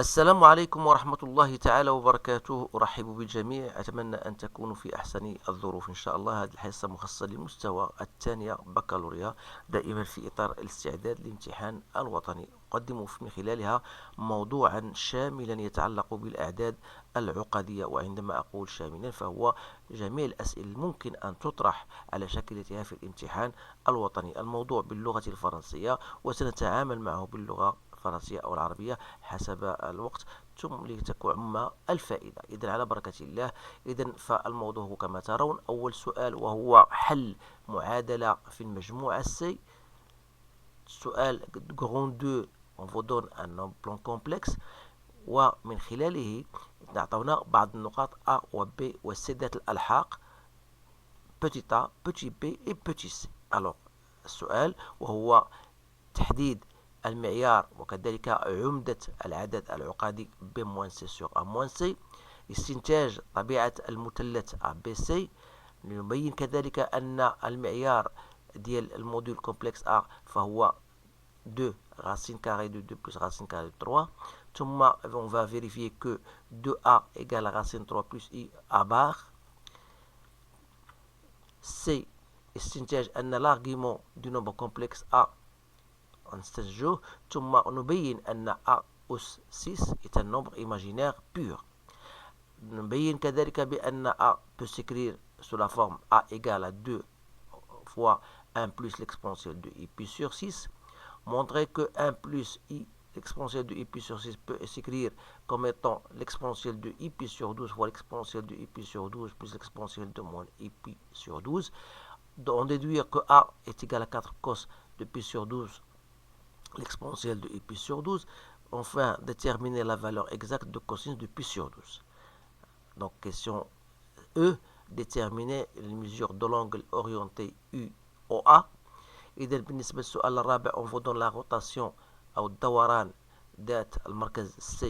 السلام عليكم ورحمة الله تعالى وبركاته. أرحب بالجميع، أتمنى أن تكونوا في أحسن الظروف إن شاء الله. هذه الحصة مخصصة للمستوى الثانية بكالوريا، دائما في إطار الاستعداد للامتحان الوطني. أقدم من خلالها موضوعا شاملا يتعلق بالأعداد العقدية، وعندما أقول شاملا فهو جميع الأسئلة الممكن أن تطرح على شاكلتها في الامتحان الوطني. الموضوع باللغة الفرنسية، وسنتعامل معه باللغة الفرنسية أو العربية حسب الوقت، ثم لتكون الفائدة. إذا على بركة الله. إذا فالموضوع هو كما ترون. أول سؤال وهو حل معادلة في المجموعة C. سؤال grand 2 on vous donne un plan complexe، ومن خلاله أعطونا بعض النقاط A و B و C ذات الألحاق petit a petit b et petit c. alors السؤال وهو تحديد المعيار وكذلك عمدة العدد العقدي B moins C sur A moins C، استنتاج طبيعة المثلث ABC. نبين كذلك أن المعيار ديال الموديل كومبلكس A فهو 2 racine carrée de 2 plus racine carrée de 3. ثم on va vérifier que 2A égale racine 3 plus I A bar. C استنتاج أن l'argument du nombre complexe A نستنتجه. ثم نبين أن A أس 6 est un nombre imaginaire pur. نبين كذلك بأن A peut s'écrire sous la forme A égale à 2 fois 1 plus l'exponentielle de I pi sur 6. Montrer que 1 plus I l'exponentielle de I pi sur 6 peut s'écrire comme étant l'exponentielle de I pi sur 12 fois l'exponentielle de I pi sur 12 plus l'exponentielle de moins I pi sur 12. On déduire que A est égal à 4 cos de pi sur 12 l'exponentielle de I pi sur 12. Enfin, déterminer la valeur exacte de cosinus de pi sur 12. Donc, question E, déterminer les mesures de l'angle orienté UOA. إذا بالنسبة للسؤال الرابع on vous donne la rotation أو الدوران ذات المركز C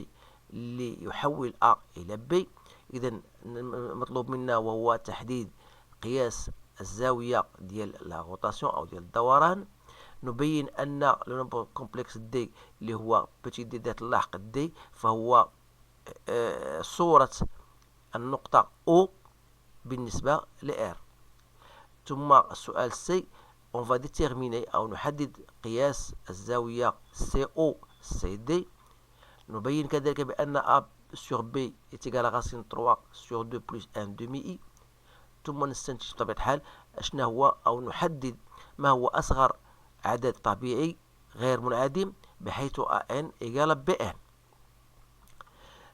اللي يحول A إلى B. إذا مطلوب منا وهو تحديد قياس الزاوية ديال لا روتاسيون أو ديال الدوران. نبين أن لو نومبر كومبلكس دي اللي هو بتي دي ذات اللاحق دي فهو صورة النقطة O بالنسبة ل R. ثم السؤال C on va déterminer أو نحدد قياس الزاوية CO CD. نبين كذلك بأن A sur B est égal à racine 3 sur 2 plus 1 demi I. ثم نستنتج بطبيعة الحال أشنا هو أو نحدد ما هو أصغر عدد طبيعي غير منعدم بحيث AN إيجال BN.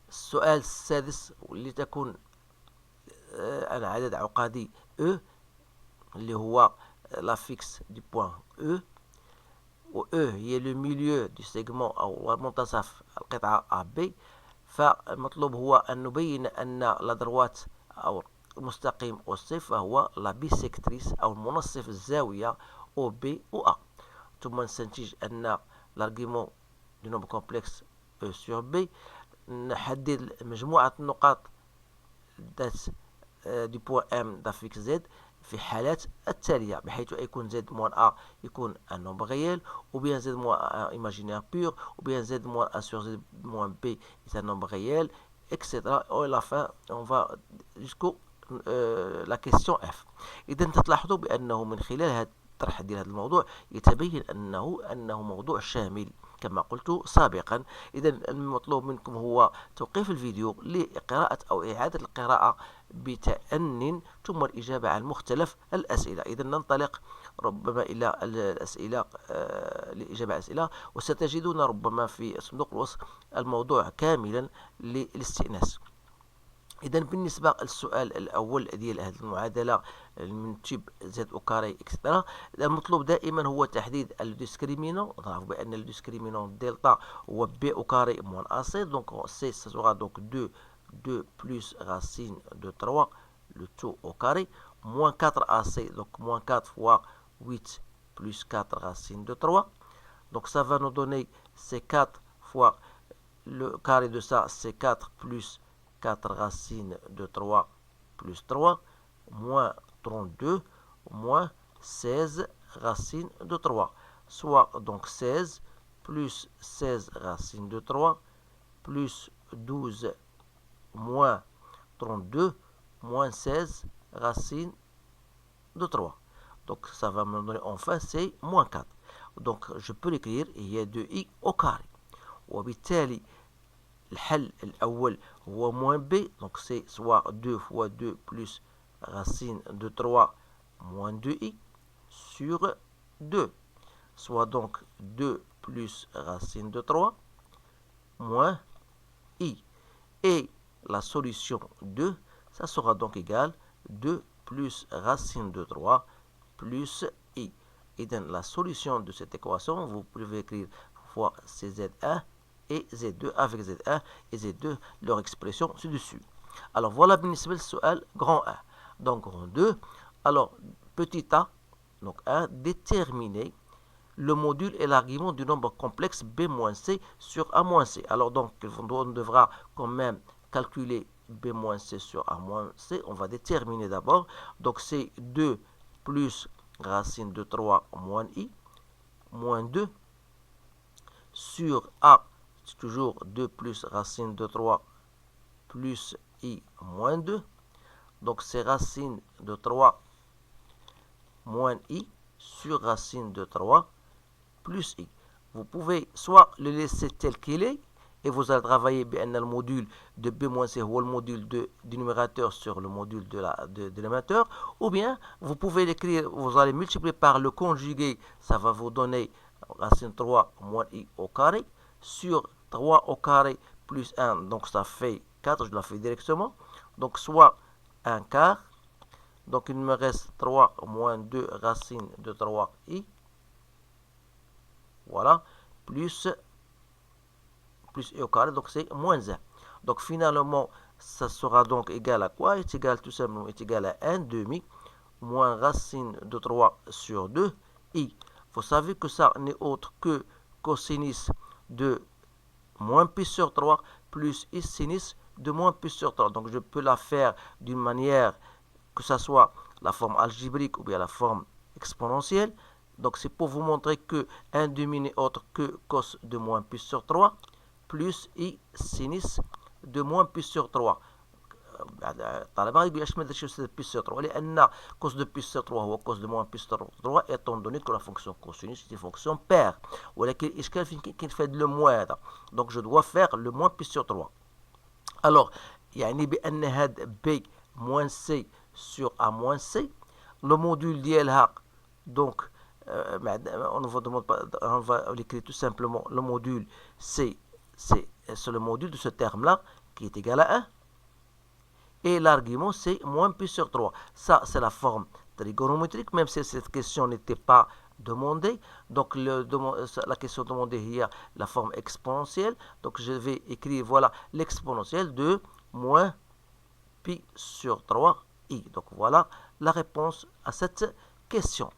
السؤال السادس واللي تكون عن عدد عقدي E اللي هو la fixe du point E، و E هي le milieu du segment أو منتصف القطعة AB. فالمطلوب هو أن نبين أن لا دروات أو المستقيم OC فهو لا بيسكتريس أو منصف الزاوية OB و A. ثم نستنتج أن l'argument du nombre complexe E sur B. نحدد مجموعة النقاط ذات du point M d'affixe Z في حالات التالية، بحيث يكون Z moins A يكون un nombre réel، ou bien Z moins A imaginaire pur، ou bien Z moins A sur Z moins B est un nombre réel، etc. Et à la fin on va jusqu'au la question F. إذا تلاحظوا بأنه من خلال هذا الطرح ديال هذا الموضوع يتبين أنه موضوع شامل كما قلت سابقا. إذا المطلوب منكم هو توقيف الفيديو لقراءة أو إعادة القراءة بتأن، ثم الإجابة عن مختلف الأسئلة. إذا ننطلق ربما إلى الأسئلة لإجابة على الأسئلة، وستجدون ربما في صندوق الوصف الموضوع كاملا للاستئناس. إذا بالنسبة للسؤال الأول ديال هذه المعادلة من تيب زد أو كاري إكسترا، المطلوب دائما هو تحديد الديسكريمينون. نعرف بأن الديسكريمينون دلتا هو بي أو كاري موان أ سي، دونك سي سera donc 2 plus racine de 3 le tout au carré moins 4AC, donc moins 4 fois 8 plus 4 racine de 3. Donc ça va nous donner c'est 4 fois le carré de ça, c'est 4 plus 4 racines de 3 plus 3 moins 32 moins 16 racines de 3, soit donc 16 plus 16 racines de 3 plus 12 moins 32 moins 16 racine de 3. Donc ça va me donner enfin c'est moins 4. Donc je peux l'écrire il y a 2i au carré. وبالتالي الحل الأول هو moins b, donc c'est soit 2 fois 2 plus racine de 3 moins 2i sur 2, soit donc 2 plus racine de 3 moins i. Et la solution 2, ça sera donc égal 2 plus racine de 3 plus i. Et dans la solution de cette équation, vous pouvez écrire fois CZ1 et Z2 avec Z1 et Z2, leur expression ci-dessus. Alors voilà بالنسبة للسؤال grand 1. Donc grand 2, alors petit a, donc 1, déterminer le module et l'argument du nombre complexe b-c sur a-c. Alors donc on devra quand même calculer b-c sur a-c. On va déterminer d'abord. Donc c'est 2 plus racine de 3 moins i, moins 2 sur a, c'est toujours 2 plus racine de 3 plus i moins 2. Donc c'est racine de 3 moins i sur racine de 3 plus i. Vous pouvez soit le laisser tel qu'il est et vous allez travailler bien le module de b-c ou le module du numérateur sur le module de l'émetteur, ou bien vous pouvez l'écrire, vous allez multiplier par le conjugué, ça va vous donner racine 3 moins i au carré sur 3 au carré plus 1, donc ça fait 4, je la fais directement, donc soit 1 quart, donc il me reste 3 moins 2 racine de 3i, voilà, plus i au carré, donc c'est moins 1. Donc finalement, ça sera donc égal à quoi? Est égal tout simplement, est égal à 1 demi moins racine de 3 sur 2 i. Vous savez que ça n'est autre que cosinus de moins pi sur 3 plus i sinus de moins pi sur 3. Donc je peux la faire d'une manière que ça soit la forme algébrique ou bien la forme exponentielle. Donc c'est pour vous montrer que 1 demi n'est autre que cos de moins pi sur 3 plus i sinus de moins pi sur 3. طالما باش ما درتش بي sur 3 لان cos de pi sur 3 هو cos de moins pi sur 3 étant donné que la fonction cosinus est une fonction paire, ولكن الاشكال فين كاين في هذا لو موان هذا. Donc je dois faire le moins pi sur 3. Alors يعني بان هاد b moins c sur a moins c le module ديالها donc on va l'écrire tout simplement le module c'est le module de ce terme là qui est égal à 1 et l'argument c'est moins pi sur 3. Ça c'est la forme trigonométrique, même si cette question n'était pas demandée. Donc la question demandée il y a la forme exponentielle, donc je vais écrire voilà l'exponentielle de moins pi sur 3i. Donc voilà la réponse à cette question.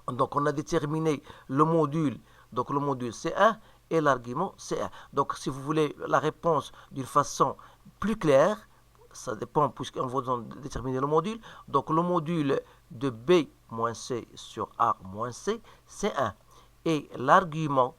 Donc on a déterminé le module, donc le module c'est 1 et l'argument c'est 1. Donc si vous voulez la réponse d'une façon plus claire, ça dépend puisqu'on va déterminer le module. Donc le module de b moins c sur a moins c c'est 1. Et l'argument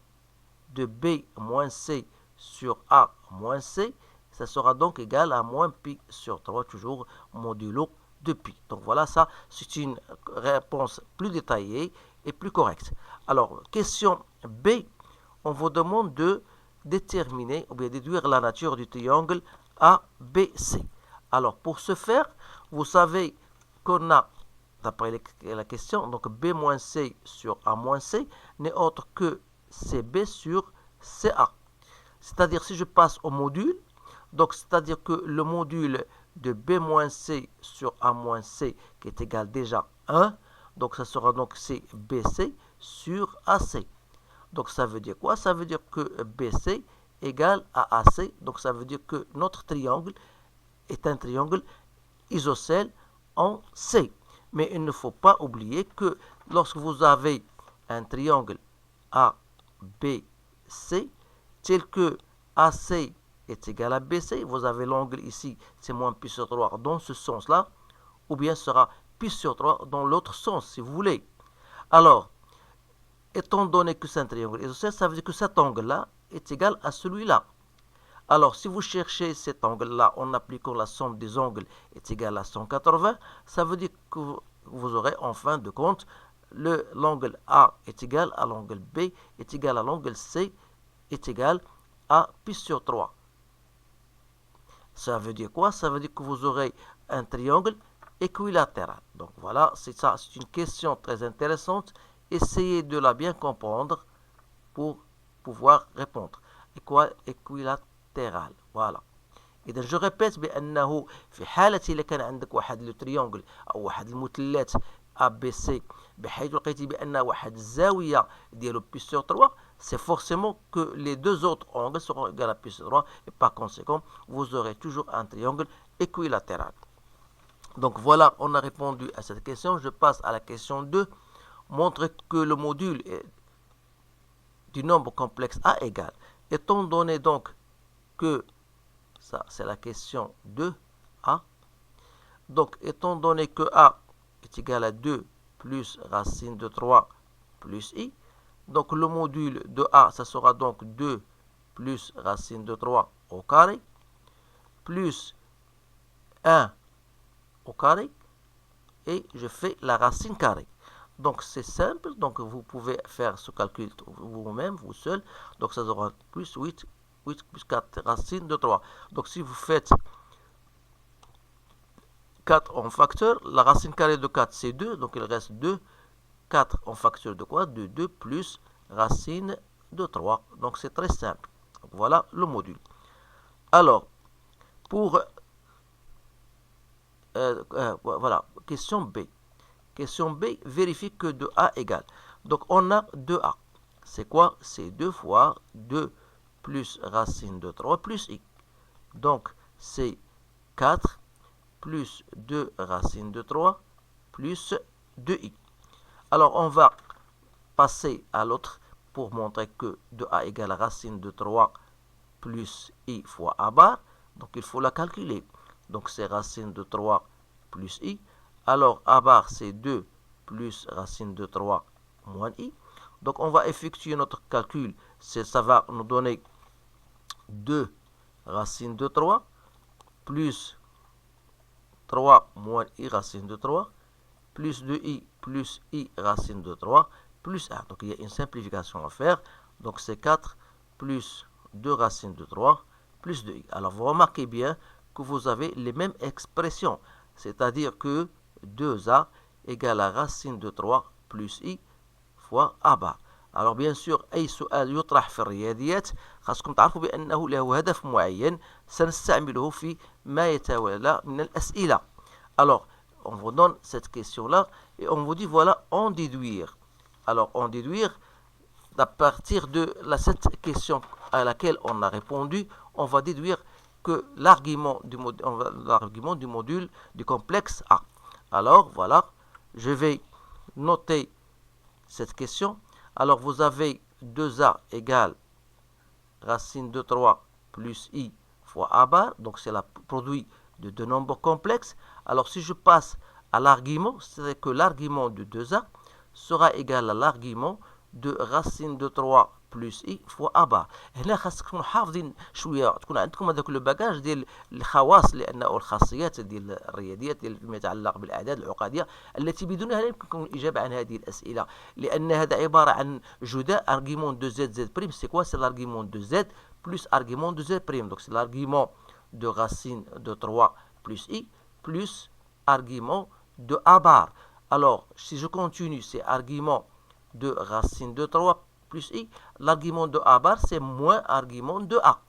de b moins c sur a moins c, ça sera donc égal à moins pi sur 3, toujours modulo de pi. Donc voilà, ça c'est une réponse plus détaillée et plus correcte. Alors, question B, on vous demande de déterminer ou bien déduire la nature du triangle ABC. Alors, pour ce faire, vous savez qu'on a, d'après la question, donc B moins C sur A moins C n'est autre que CB sur CA. C'est-à-dire, si je passe au module, donc c'est-à-dire que le module de B moins C sur A moins C qui est égal déjà 1, donc ça sera donc CBC sur AC. Donc ça veut dire quoi? Ça veut dire que BC égale à AC, donc ça veut dire que notre triangle est un triangle isocèle en C. Mais il ne faut pas oublier que lorsque vous avez un triangle ABC tel que AC est égal à BC, vous avez l'angle ici, c'est moins pi sur 3 dans ce sens-là, ou bien sera pi sur 3 dans l'autre sens, si vous voulez. Alors, étant donné que c'est un triangle isocèle, ça veut dire que cet angle-là est égal à celui-là. Alors, si vous cherchez cet angle-là en appliquant la somme des angles est égale à 180, ça veut dire que vous aurez en fin de compte l'angle A est égal à l'angle B est égal à l'angle C est égal à pi sur 3. Ça veut dire quoi? Ça veut dire que vous aurez un triangle équilatéral. Donc voilà, c'est ça, c'est une question très intéressante. Essayez de la bien comprendre pour pouvoir répondre. Équilatéral. Voilà. إذا جو ريبيت بأنه في حالة إذا كان عندك واحد لو تريونغل أو واحد المثلث A B C بحيث لقيتي بأن واحد الزاوية ديالو بي سور 3 c'est forcément que les deux autres angles seront égaux à pi sur 3 et par conséquent vous aurez toujours un triangle équilatéral. Donc voilà, on a répondu à cette question. Je passe à la question 2. Montre que le module du nombre complexe A égale. Étant donné donc que ça c'est la question 2A. Donc étant donné que A est égal à 2 plus racine de 3 plus I. Donc le module de A, ça sera donc 2 plus racine de 3 au carré, plus 1 au carré, et je fais la racine carrée. Donc c'est simple, donc vous pouvez faire ce calcul vous-même, vous seul. Donc ça sera plus 8 plus 4 racine de 3. Donc si vous faites 4 en facteur, la racine carrée de 4 c'est 2, donc il reste 2. 4 en facteur de quoi? De 2 plus racine de 3. Donc c'est très simple. Donc, voilà le module. Alors, pour voilà, question B. Question B, vérifie que 2A égale. Donc on a 2A. C'est quoi? C'est 2 fois 2 plus racine de 3 plus I. Donc c'est 4 plus 2 racine de 3 plus 2i. Alors on va passer à l'autre pour montrer que 2a égale racine de 3 plus i fois a bar. Donc il faut la calculer. Donc c'est racine de 3 plus i. Alors a bar c'est 2 plus racine de 3 moins i. Donc on va effectuer notre calcul. Ça va nous donner 2 racine de 3 plus 3 moins i racine de 3 plus 2i plus i racine de 3 plus 1. Donc il y a une simplification à faire. Donc c'est 4 plus 2 racines de 3 plus 2i. Alors vous remarquez bien que vous avez les mêmes expressions. C'est-à-dire que 2a égale à racine de 3 plus i fois a bar. Alors bien sûr أي سؤال يطرح في الرياضيات خاصكم تعرفوا بأنه له هدف معين سنستعمله في ما يتوالى من الأسئلة. Alors on vous donne cette question-là et on vous dit voilà, en déduire. Alors en déduire, à partir de cette question à laquelle on a répondu, on va déduire que l'argument du module du complexe A. Alors voilà, je vais noter cette question. Alors vous avez 2a égale racine de 3 plus i fois a bar. Donc c'est le produit de deux nombres complexes. Alors si je passe à l'argument, c'est que l'argument de 2a sera égal à l'argument de racine de 3 plus i fois a bar. هنا خاصكم حافظين شويه تكون عندكم هذاك لو باكاج ديال الخواص لانه الخاصيات ديال الرياضيات ديال فيما يتعلق بالاعداد العقديه التي بدونها لا يمكنكم الاجابه عن هذه الاسئله لان هذا عباره عن جداء argument de z prime. C'est quoi? C'est l'argument de z plus argument de z prime. Donc c'est l'argument de racine de 3 plus i plus argument de a bar. Alors si je continue, c'est argument de racine de 3 plus i, l'argument de a bar c'est moins argument de a.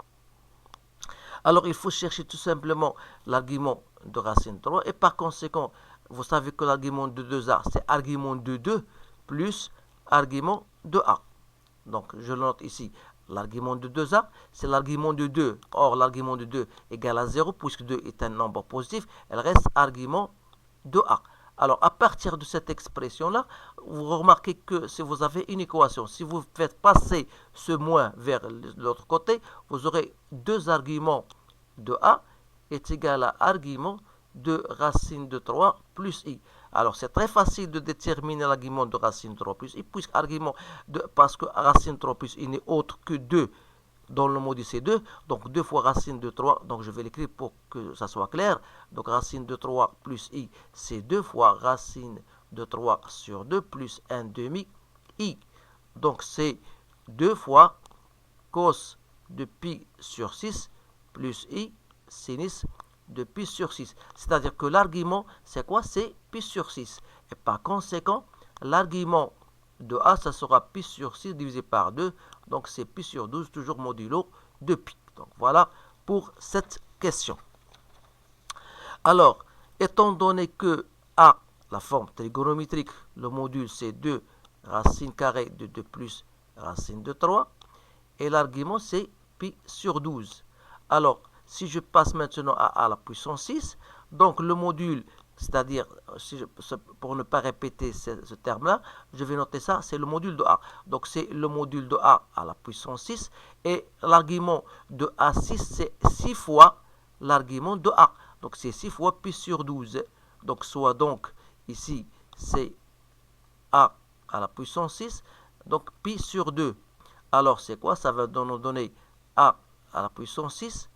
Alors il faut chercher tout simplement l'argument de racine de 3 et par conséquent vous savez que l'argument de 2a c'est argument de 2 plus argument de a. Donc je le note ici, l'argument de 2a c'est l'argument de 2. Or l'argument de 2 égale à 0 puisque 2 est un nombre positif, elle reste argument de a. Alors, à partir de cette expression-là, vous remarquez que si vous avez une équation, si vous faites passer ce moins vers l'autre côté, vous aurez deux arguments de a est égal à argument de racine de 3 plus i. Alors, c'est très facile de déterminer l'argument de racine de 3 plus i, puisque argument parce que racine de 3 plus i n'est autre que 2 dans le module c'est 2, donc 2 fois racine de 3, donc je vais l'écrire pour que ça soit clair. Donc racine de 3 plus i, c'est 2 fois racine de 3 sur 2 plus 1 demi i. Donc c'est 2 fois cos de pi sur 6 plus i sinus de pi sur 6. C'est-à-dire que l'argument, c'est quoi? C'est pi sur 6. Et par conséquent, l'argument de a, ça sera pi sur 6 divisé par 2. Donc c'est pi sur 12, toujours modulo de pi. Donc voilà pour cette question. Alors, étant donné que a, la forme trigonométrique, le module c'est 2 racine carrée de 2 plus racine de 3. Et l'argument c'est pi sur 12. Alors, si je passe maintenant à a à la puissance 6, donc le module, c'est-à-dire, pour ne pas répéter ce terme-là, je vais noter ça, c'est le module de a. Donc c'est le module de a à la puissance 6, et l'argument de a6, c'est 6 fois l'argument de a. Donc c'est 6 fois pi sur 12. Donc soit donc, ici, c'est a à la puissance 6, donc pi sur 2. Alors c'est quoi? Ça va nous donner a à la puissance 6,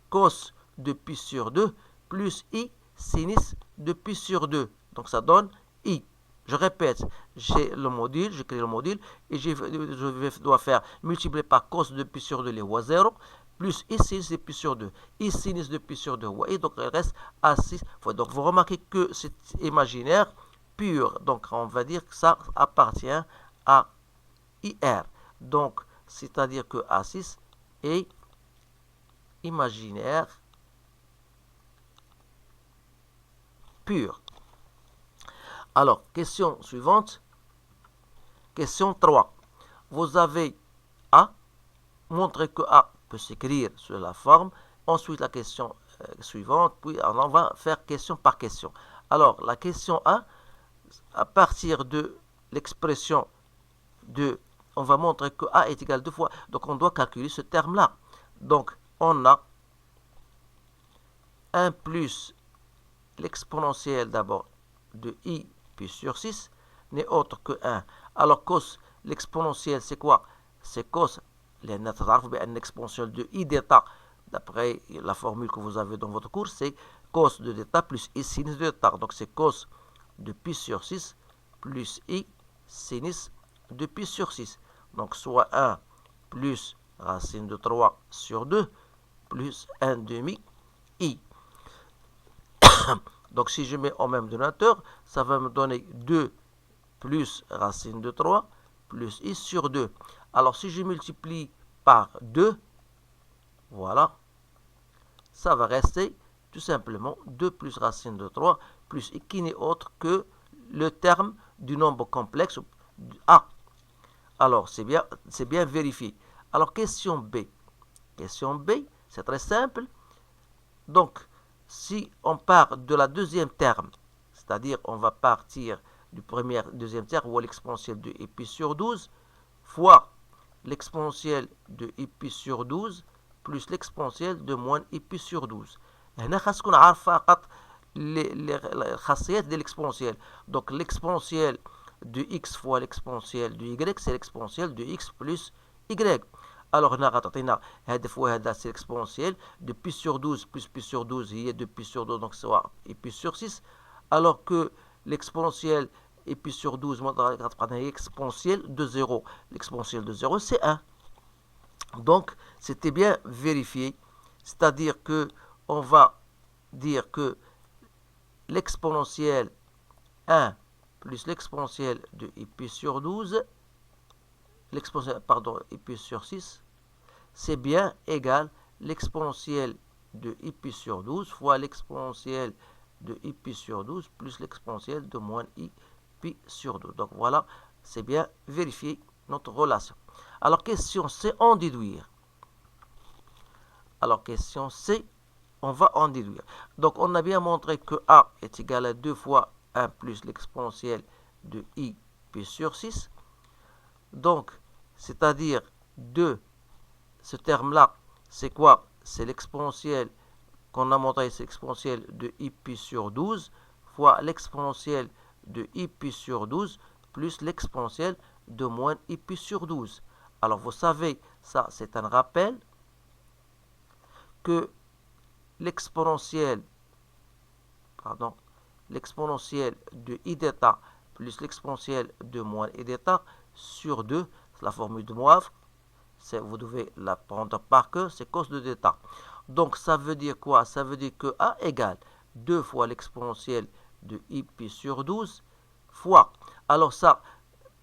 cos de pi sur 2, plus i sinus de pi sur 2. Donc ça donne i. Je répète, j'ai le module, j'écris le module, et je dois faire multiplier par cos de pi sur 2 les voies 0, plus i sinus de pi sur 2. I sinus de pi sur 2, et donc il reste à 6 fois. Donc vous remarquez que c'est imaginaire pur. Donc on va dire que ça appartient à IR. Donc, c'est-à-dire que A6 est imaginaire pur. Alors, question suivante. Question 3. Vous avez A, montré que A peut s'écrire sur la forme. Ensuite, la question suivante, puis on va faire question par question. Alors, la question A, à partir de l'expression de, on va montrer que A est égal à 2 fois, donc on doit calculer ce terme-là. Donc, on a 1 plus l'exponentielle d'abord de i pi sur 6 n'est autre que 1. Alors, cos, l'exponentielle, c'est quoi? C'est cos, l'exponentielle de i d'état, d'après la formule que vous avez dans votre cours, c'est cos de d'état plus i sinus de d'état. Donc, c'est cos de pi sur 6 plus i sinus de pi sur 6. Donc, soit 1 plus racine de 3 sur 2 plus 1 demi i. Donc, si je mets en même dénominateur, ça va me donner 2 plus racine de 3 plus i sur 2. Alors, si je multiplie par 2, voilà, ça va rester tout simplement 2 plus racine de 3 plus i, qui n'est autre que le terme du nombre complexe a. Alors, c'est bien vérifié. Alors, question B. Question B, c'est très simple. Donc, si on part de la deuxième terme, c'est-à-dire on va partir du deuxième terme, ou l'exponentielle de i pi sur 12, fois l'exponentielle de i pi sur 12, plus l'exponentielle de moins i pi sur 12. هنا خاصكم عارفة فقط الخاصيات ديال l'exponentielle. Donc l'exponentielle de x fois l'exponentielle de y, c'est l'exponentielle de x plus y. Alors هنا غتعطينا هذا فوا هذا c'est l'exponentielle de pi sur 12 plus pi sur 12 هي de pi sur 12, donc soit i pi sur 6, alors que l'exponentielle i pi sur 12 غتبقى هي exponentielle de 0. L'exponentielle de 0 c'est 1. Donc c'était bien vérifié, c'est-à-dire que on va dire que l'exponentielle 1 plus l'exponentielle de i pi sur 12, i pi sur 6, c'est bien égal l'exponentielle de i pi sur 12 fois l'exponentielle de i pi sur 12 plus l'exponentielle de moins i pi sur 12. Donc voilà, c'est bien vérifié notre relation. Alors question C, en déduire. Alors question C, on va en déduire. Donc on a bien montré que A est égal à 2 fois 1 plus l'exponentielle de i pi sur 6. Donc, c'est-à-dire 2, ce terme-là, c'est quoi? C'est l'exponentielle qu'on a montré, c'est l'exponentielle de i pi sur 12 fois l'exponentielle de i pi sur 12 plus l'exponentielle de moins i pi sur 12. Alors, vous savez, ça c'est un rappel, que l'exponentielle de i d'état plus l'exponentielle de moins i d'état sur 2, c'est la formule de Moivre, vous devez la prendre par cœur, c'est cos de d'état. Donc ça veut dire quoi? Ça veut dire que a égale 2 fois l'exponentielle de i pi sur 12 fois, alors ça,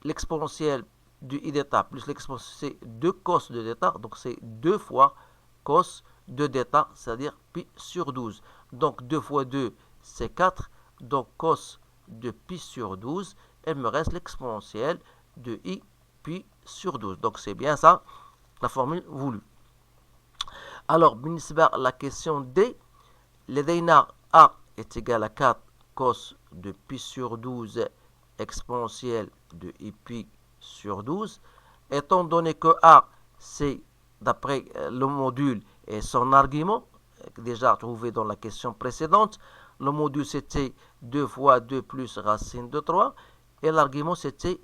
l'exponentielle du i d'état plus l'exponentielle, c'est 2 cos de d'état, donc c'est 2 fois cos de d'état, c'est-à-dire pi sur 12. Donc 2 fois 2, c'est 4, donc cos de pi sur 12, il me reste l'exponentielle de i pi sur 12. Donc c'est bien ça, la formule voulue. Alors, la question D, لدينا A est égal à 4 cos de pi sur 12 exponentielle de i pi sur 12. Étant donné que A, c'est d'après le module et son argument, déjà trouvé dans la question précédente, le module c'était 2 fois 2 plus racine de 3 et l'argument c'était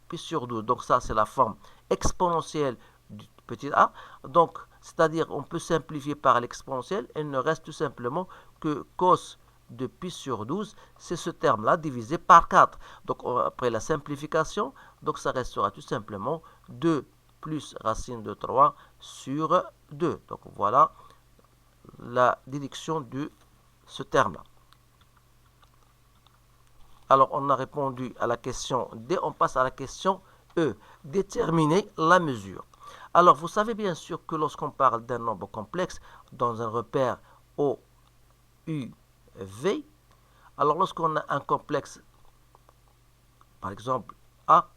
pi sur 12. Donc ça c'est la forme exponentielle du petit a. Donc c'est-à-dire on peut simplifier par l'exponentielle, il ne reste tout simplement que cos de pi sur 12, c'est ce terme-là divisé par 4. Donc après la simplification, donc ça restera tout simplement 2 plus racine de 3 sur 2. Donc voilà la déduction de ce terme-là. Alors on a répondu à la question D, on passe à la question E. Déterminer la mesure. Alors vous savez bien sûr que lorsqu'on parle d'un nombre complexe dans un repère O, U, V, alors lorsqu'on a un complexe, par exemple A,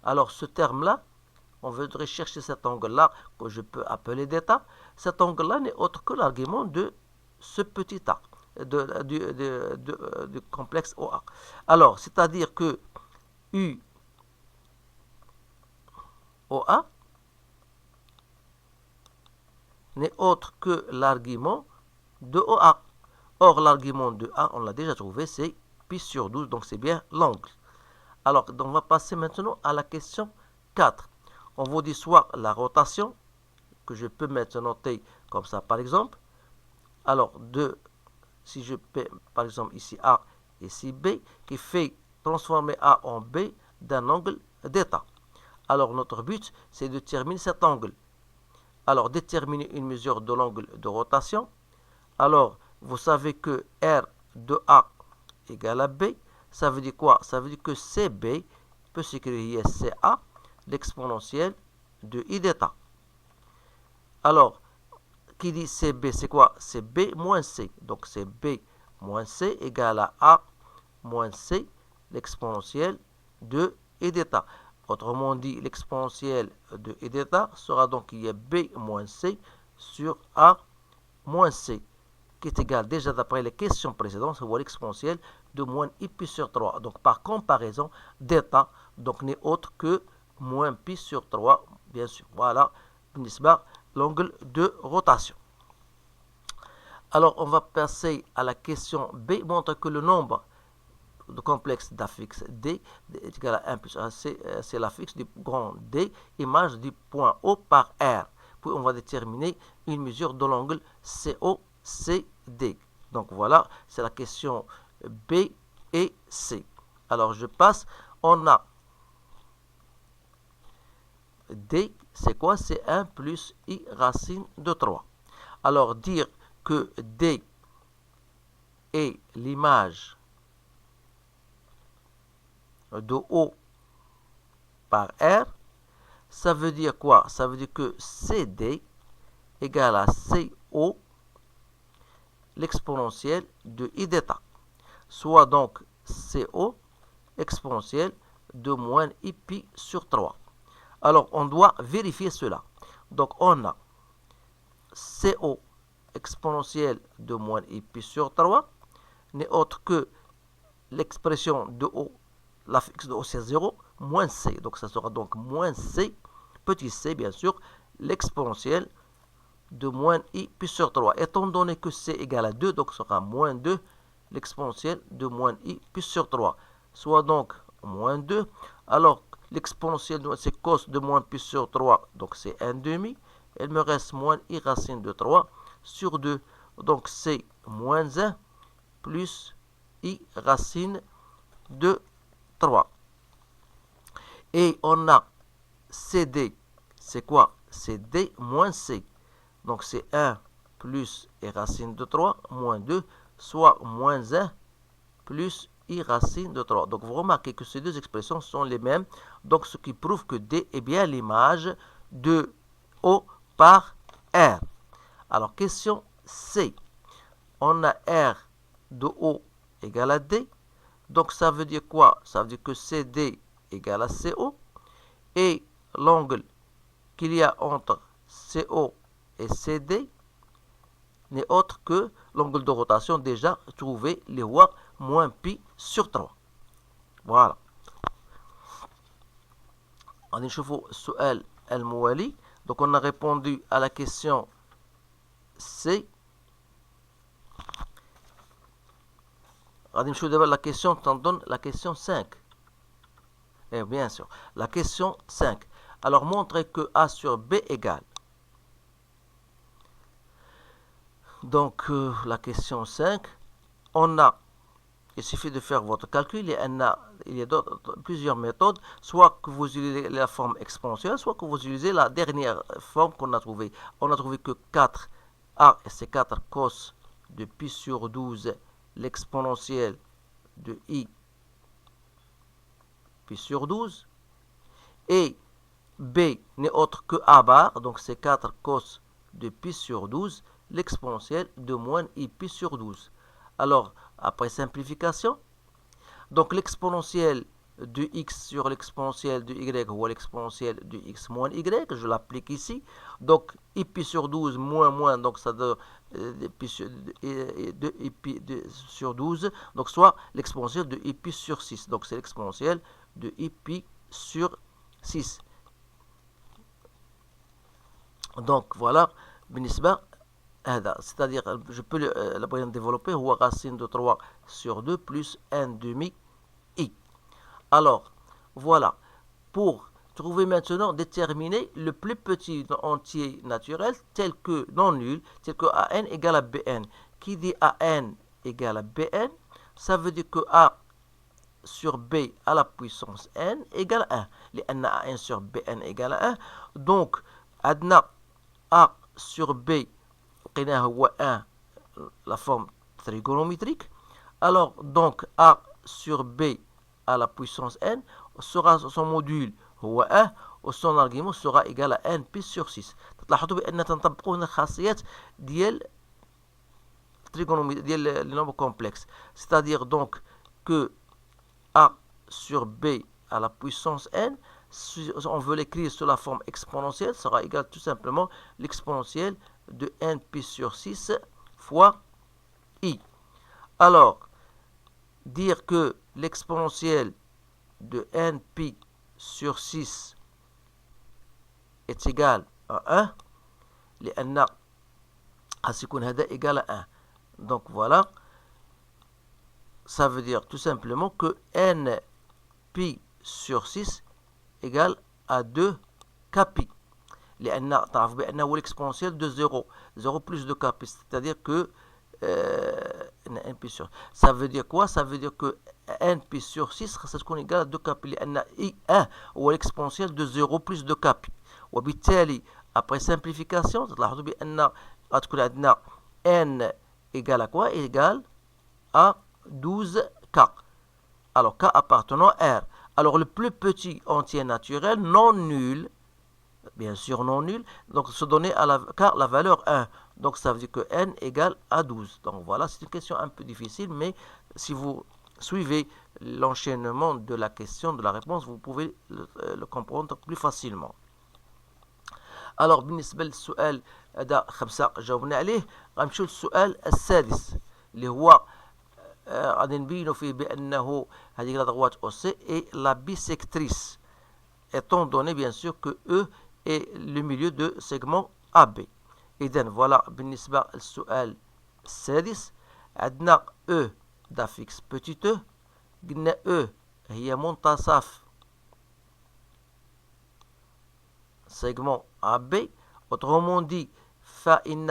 alors ce terme-là, on voudrait chercher cet angle-là que je peux appeler d'état. Cet angle-là n'est autre que l'argument de ce petit a, du complexe OA. Alors, c'est-à-dire que U OA n'est autre que l'argument de OA. Or, l'argument de A, on l'a déjà trouvé, c'est pi sur 12, donc c'est bien l'angle. Alors, on va passer maintenant à la question 4. On vous dit soit la rotation, que je peux mettre noter comme ça par exemple. Alors, si je fais par exemple ici A et ici B, qui fait transformer A en B d'un angle d'état. Alors, notre but, c'est de déterminer cet angle. Alors, déterminer une mesure de l'angle de rotation. Alors, vous savez que R de A égale à B. Ça veut dire quoi? Ça veut dire que CB peut s'écrire CA, l'exponentielle de I d'état. Alors, qui dit CB, c'est quoi? C'est B moins C. Donc, c'est B moins C égale à A moins C, l'exponentielle de I d'état. Autrement dit, l'exponentielle de I d'état sera donc B moins C sur A moins C, qui est égal déjà d'après les questions précédentes, c'est l'exponentielle de moins I pi sur 3. Donc par comparaison, d'état donc n'est autre que moins pi sur 3, bien sûr. Voilà, l'angle de rotation. Alors on va passer à la question B, montre que le nombre de complexe d'affixe D est égal à 1 plus 1, c'est l'affixe du grand D, image du point O par R. Puis on va déterminer une mesure de l'angle COCD. Donc voilà, c'est la question B et C. Alors je passe, on a D, c'est quoi? C'est 1 plus I racine de 3. Alors dire que D est l'image de O par R, ça veut dire quoi? Ça veut dire que CD égale à CO, l'exponentielle de I d'état. Soit donc CO exponentielle de moins I pi sur 3. Alors, on doit vérifier cela. Donc, on a CO exponentielle de moins I pi sur 3 n'est autre que l'expression de O, l'affixe de O c'est 0, moins C. Donc, ça sera donc moins C, petit c bien sûr, l'exponentielle de moins I pi sur 3. Étant donné que C égale à 2, donc ce sera moins 2, l'exponentielle de moins I pi sur 3. Soit donc moins 2. Alors, l'exponentielle, c'est cos de moins pi sur 3, donc c'est 1 demi. il me reste moins I racine de 3 sur 2. Donc c'est moins 1 plus I racine de 3. Et on a CD, c'est quoi? C'est D moins C. Donc c'est 1 plus I racine de 3 moins 2, soit moins 1 plus I racine de 3. Donc vous remarquez que ces deux expressions sont les mêmes, donc ce qui prouve que D est bien l'image de O par R. Alors question C. On a R de O égale à D. Donc ça veut dire quoi? Ça veut dire que CD égale à CO. Et l'angle qu'il y a entre CO et CD n'est autre que l'angle de rotation déjà trouvé, اللي هو moins pi sur 3. Voilà. غادي نشوفوا السؤال الموالي. Donc on a répondu à la question C. غادي نشوفوا d'abord la question, t'en donne la question 5. Et bien sûr, la question 5. Alors montrez que A sur B égale. Donc la question 5, on a, il suffit de faire votre calcul, il y a plusieurs méthodes, soit que vous utilisez la forme exponentielle, soit que vous utilisez la dernière forme qu'on a trouvée. On a trouvé que 4A, c'est 4 cos de pi sur 12, l'exponentielle de I pi sur 12, et B n'est autre que A bar, donc c'est 4 cos de pi sur 12, l'exponentielle de moins I pi sur 12. Alors, après simplification, donc l'exponentielle de x sur l'exponentielle de y ou l'exponentielle de x moins y, je l'applique ici. Donc, I pi sur 12 moins, donc ça donne de I pi sur 12, donc soit l'exponentielle de I pi sur 6. Donc, c'est l'exponentielle de I pi sur 6. Donc, voilà, c'est-à-dire, je peux le développer, ou racine de 3 sur 2 plus 1 demi I. Alors, voilà, pour trouver maintenant, déterminer le plus petit entier naturel tel que non nul, tel que AN égale à BN. Qui dit AN égale à BN, ça veut dire que A sur B à la puissance N égale à 1. Les N à AN sur BN égale à 1. Donc, adna A sur B, هو 1, la forme trigonométrique. Alors, donc, A sur B à la puissance n sera son module هو 1 وصون argument sera égal à n pi sur 6. تلاحظوا بأن تنطبقوا هنا خاصيات ديال trigonométrie ديال les nombres complexes. C'est-à-dire donc que A sur B à la puissance n, si on veut l'écrire sous la forme exponentielle, sera égal tout simplement l'exponentielle de n pi sur 6 fois I. Alors, dire que l'exponentielle de n pi sur 6 est égal à 1, لأن هسيكون هذا égal à 1. Donc voilà, ça veut dire tout simplement que n pi sur 6 égale à 2 kpi. لأن تعرف بأنه هو l'exponentielle de 0 plus de kpi, c'est-à-dire que n pi sur, ça veut dire quoi? Ça veut dire que n pi sur 6 خاصها تكون égal à 2 kpi لأن I1 هو l'exponentielle de 0 plus de kpi. وبالتالي après simplification تلاحظوا بأن غتكون عندنا n égale à quoi? Égale à 12k. Alors k appartenant à R. Alors le plus petit entier naturel non nul, bien sûr non nul, donc se donner à la valeur 1. Donc ça veut dire que n égale à 12. Donc voilà, c'est une question un peu difficile, mais si vous suivez l'enchaînement de la question, de la réponse, vous pouvez le comprendre plus facilement. Alors بالنسبة للسؤال هذا 5 جاوبنا عليه. غنمشيو للسؤال السادس اللي هو غادي نبينوا فيه بأنه هذه لا droite OC est la bisectrice, étant donné bien sûr que E est le milieu de segment AB. إذن voilà بالنسبة للسؤال السادس عندنا E d'affixe petit e، قلنا E هي منتصف segment AB. autrement dit فإن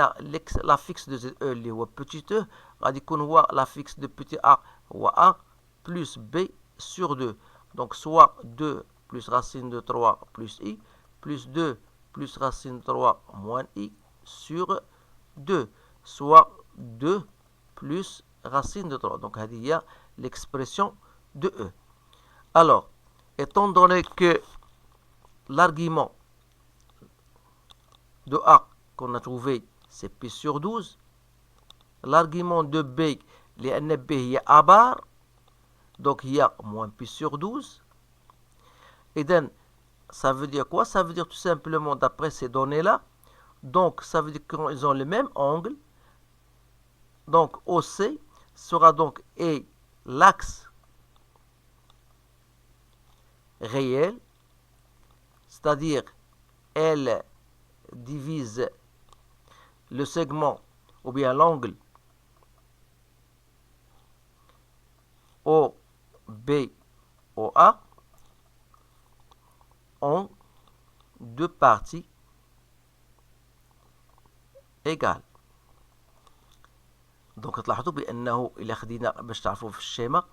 la fixe de ZE اللي هو petit e غادي يكون هو la fixe de petit a هو a plus b sur 2. Donc soit 2 plus racine de 3 plus i plus 2 plus racine de 3 moins i sur 2, soit 2 plus racine de 3. Donc il y a l'expression de e. Alors, étant donné que l'argument de a qu'on a trouvé, c'est pi sur 12, l'argument de b, لأن b هي a bar, donc il y a moins pi sur 12. Et then, ça veut dire quoi? Ça veut dire tout simplement, d'après ces données-là, donc ça veut dire qu'ils ont le même angle. Donc OC sera donc et l'axe réel, c'est-à-dire elle divise le segment ou bien l'angle OBOA en deux parties égales. دونك تلاحظوا بانه الى خدينا باش تعرفوا في الشيما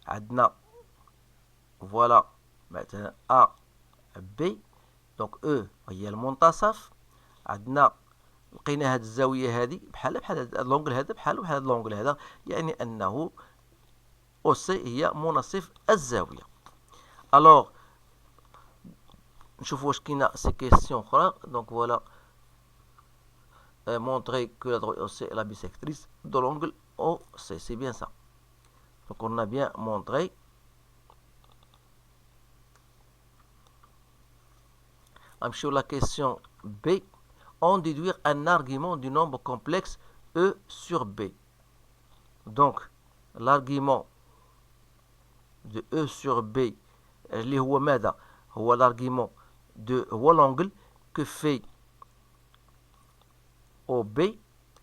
عندنا فوالا مثلا ا بي دونك او هي المنتصف، عندنا لقينا هاد الزاويه هذه بحال هاد لونغل هذا بحال هاد لونغل هذا، يعني انه او سي هي منصف الزاويه. الوغ نشوفوا واش كاينه سي كيسيون اخرى. دونك فوالا montrer que la droite OC est la bisectrice de l'angle OC, c'est bien ça. Donc on a bien montré. Sur la question B, on déduire un argument du nombre complexe E sur B. Donc l'argument de E sur B, اللي هو ماذا؟ هو l'argument de هو l'angle que fait OB,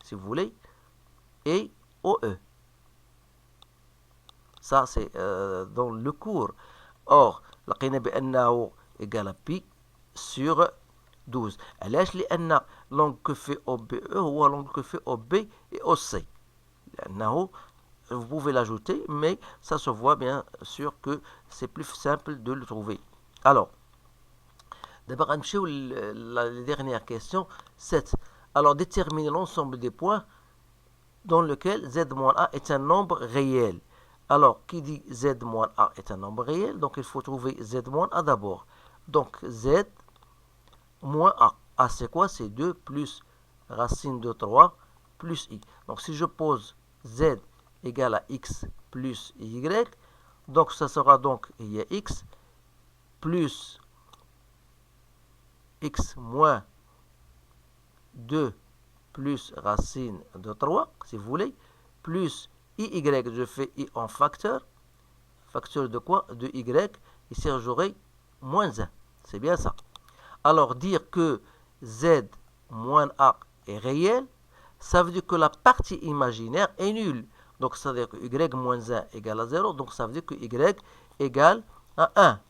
si vous voulez, et OE. Ça, c'est dans le cours. Or, لقينا بأنه égal à pi sur 12. علاش؟ لأن l'angle que fait OBE هو l'angle que fait OB et OC. لأنه vous pouvez l'ajouter, mais ça se voit bien sûr que c'est plus simple de le trouver. Alors, d'abord, la dernière question, 7. Alors, déterminer l'ensemble des points dans lequel Z-A est un nombre réel. Alors, qui dit Z-A est un nombre réel? Donc, il faut trouver Z-A d'abord. Donc, Z-A. A, c'est quoi? C'est 2 plus racine de 3 plus I. Donc, si je pose Z égale à X plus Y, donc ça sera donc, il y a X plus X moins 2 plus racine de 3, si vous voulez, plus IY, je fais I en facteur. Facteur de quoi? De Y. Ici, j'aurai moins 1. C'est bien ça. Alors, dire que Z moins A est réel, ça veut dire que la partie imaginaire est nulle. Donc, ça veut dire que Y moins 1 égale à 0. Donc, ça veut dire que Y égale à 1.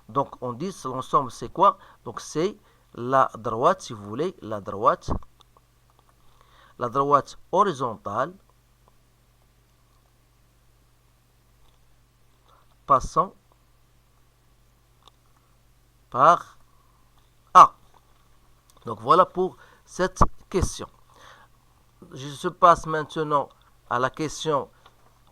Donc, on dit l'ensemble, c'est quoi? Donc, c'est la droite, si vous voulez, la droite horizontale passant par A. Donc voilà pour cette question. Je passe maintenant à la question,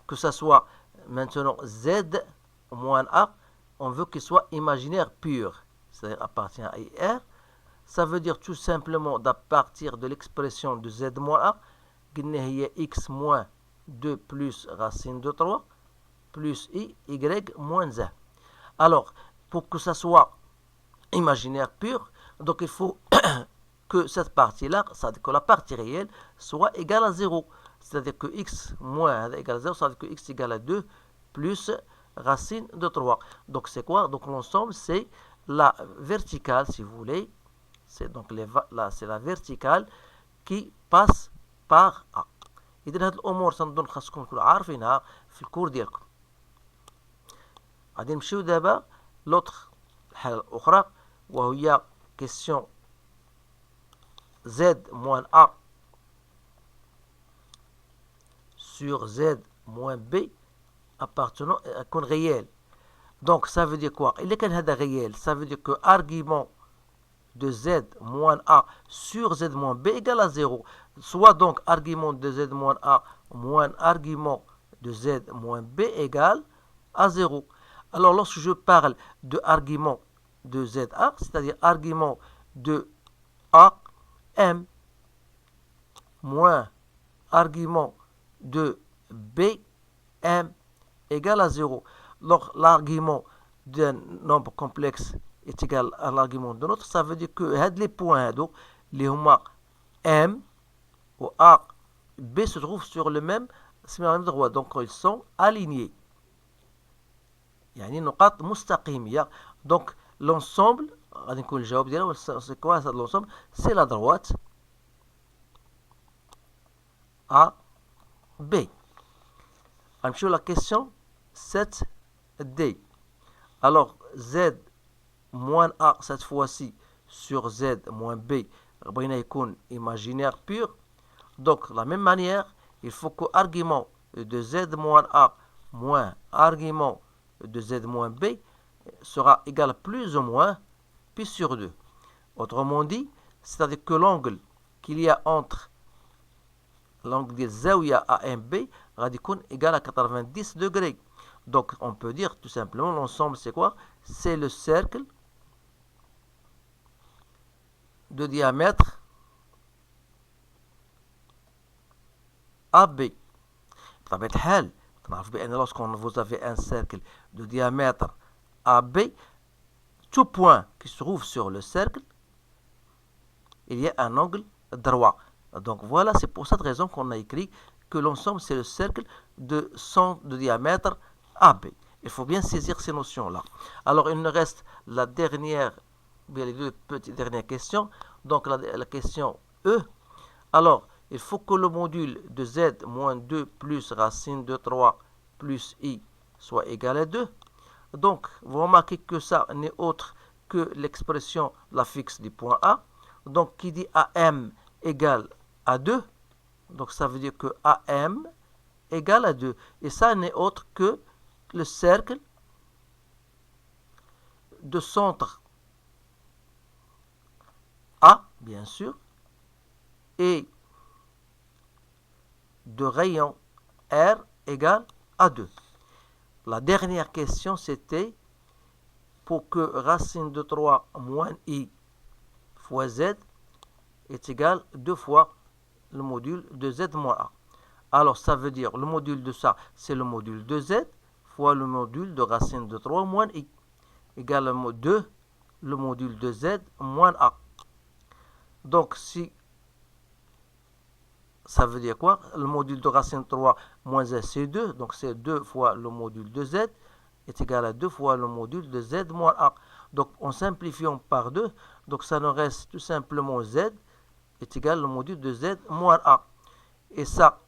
que ce soit maintenant Z moins A, on veut qu'il soit imaginaire pur, c'est-à-dire appartient à IR. Ça veut dire tout simplement d'à partir de l'expression de Z moins A, qu'il y a X moins 2 plus racine de 3 plus I, Y moins 1. Alors, pour que ça soit imaginaire pur, donc il faut que cette partie-là, c'est-à-dire que la partie réelle, soit égale à 0. C'est-à-dire que X moins égale à 0, c'est-à-dire que X égale à 2 plus racine de 3. Donc c'est quoi? Donc l'ensemble, c'est la verticale, si vous voulez. C'est donc c'est la verticale qui passe par A. إذن هاد الأمور تنظن خاصكم تكونوا عارفينها في الكور ديالكم. غادي نمشيو دابا لوطخ الحالة الأخرى وهي كيسيون Z moins A sur Z moins B appartenant à un réel. Donc ça veut dire quoi? Il est quel réel? Ça veut dire que argument de Z moins A sur Z moins B égale à 0. Soit donc argument de Z moins A moins argument de Z moins B égale à 0. Alors lorsque je parle de argument de ZA, c'est-à-dire argument de A, M, moins argument de B, M, égale à 0. Donc l'argument d'un nombre complexe est égal à l'argument de l'autre, ça veut dire que les points, les M ou A, B se trouvent sur le même droit, donc ils sont alignés. يعني نقاط مستقيمية. Donc l'ensemble, غادي نكون الجواب ديالها c'est quoi l'ensemble? C'est la droite A, B. غنمشيو la question 7D. Alors Z moins A cette fois-ci sur Z moins B بغينا يكون imaginaire pur. Donc de la même manière, il faut que argument de Z moins A moins argument de Z moins B sera égal à plus ou moins pi sur 2. Autrement dit, c'est-à-dire que l'angle qu'il y a entre l'angle de Zawiya AMB va égal à 90 degrés. Donc on peut dire tout simplement l'ensemble c'est quoi? C'est le cercle de diamètre AB. Lorsqu'on vous avez un cercle de diamètre AB, tout point qui se trouve sur le cercle, il y a un angle droit. Donc voilà, c'est pour cette raison qu'on a écrit que l'ensemble c'est le cercle de diamètre AB. Il faut bien saisir ces notions-là. Alors il nous reste la dernière, bien les deux petites dernières questions. Donc la question E. Alors, il faut que le module de Z moins 2 plus racine de 3 plus I soit égal à 2. Donc, vous remarquez que ça n'est autre que l'expression la fixe du point A. Donc, qui dit AM égale à 2. Donc, ça veut dire que AM égale à 2. Et ça n'est autre que le cercle de centre A, bien sûr, et de rayon R égale à 2. La dernière question, c'était pour que racine de 3 moins I fois Z est égal à 2 fois le module de Z moins A. Alors, ça veut dire, le module de ça, c'est le module de Z fois le module de racine de 3 moins I égale à 2, le module de Z moins A. Donc, si ça veut dire quoi? Le module de racine 3 moins 1, c'est 2. Donc, c'est 2 fois le module de Z est égal à 2 fois le module de Z moins A. Donc, en simplifiant par 2, donc ça nous reste tout simplement Z est égal au module de Z moins A. Et ça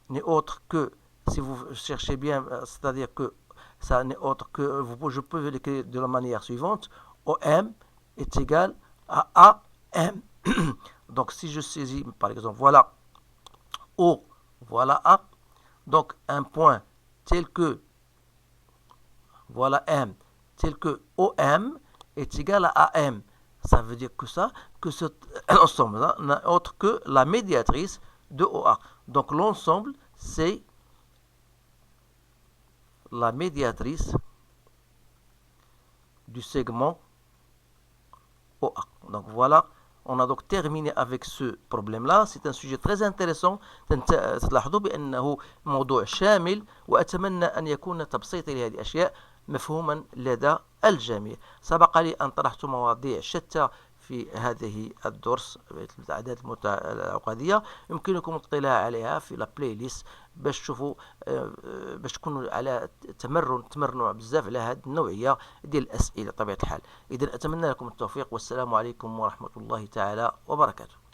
n'est autre que, si vous cherchez bien, c'est-à-dire que ça n'est autre que, je peux l'écrire de la manière suivante, OM est égal à AM. Donc, si je saisis, par exemple, voilà O, voilà A. Donc, un point tel que, voilà M, tel que OM est égal à AM. Ça veut dire que ça, que cet ensemble-là n'est autre que la médiatrice de OA. Donc, l'ensemble, c'est la médiatrice du segment OA. Donc, voilà. On a donc terminé avec ce problème-là. C'est un sujet très intéressant. ستلاحظوا بأنه موضوع شامل وأتمنى أن يكون تبسيطي لهذه الأشياء مفهوما لدى الجميع. سبق لي أن طرحت مواضيع شتى في هذه الدرس الأعداد العقدية. يمكنكم الاطلاع عليها في لا بلاي ليست باش تشوفوا باش تكونوا على تمرنوا بزاف على هذه النوعية ديال الأسئلة بطبيعة الحال. إذا أتمنى لكم التوفيق والسلام عليكم ورحمة الله تعالى وبركاته.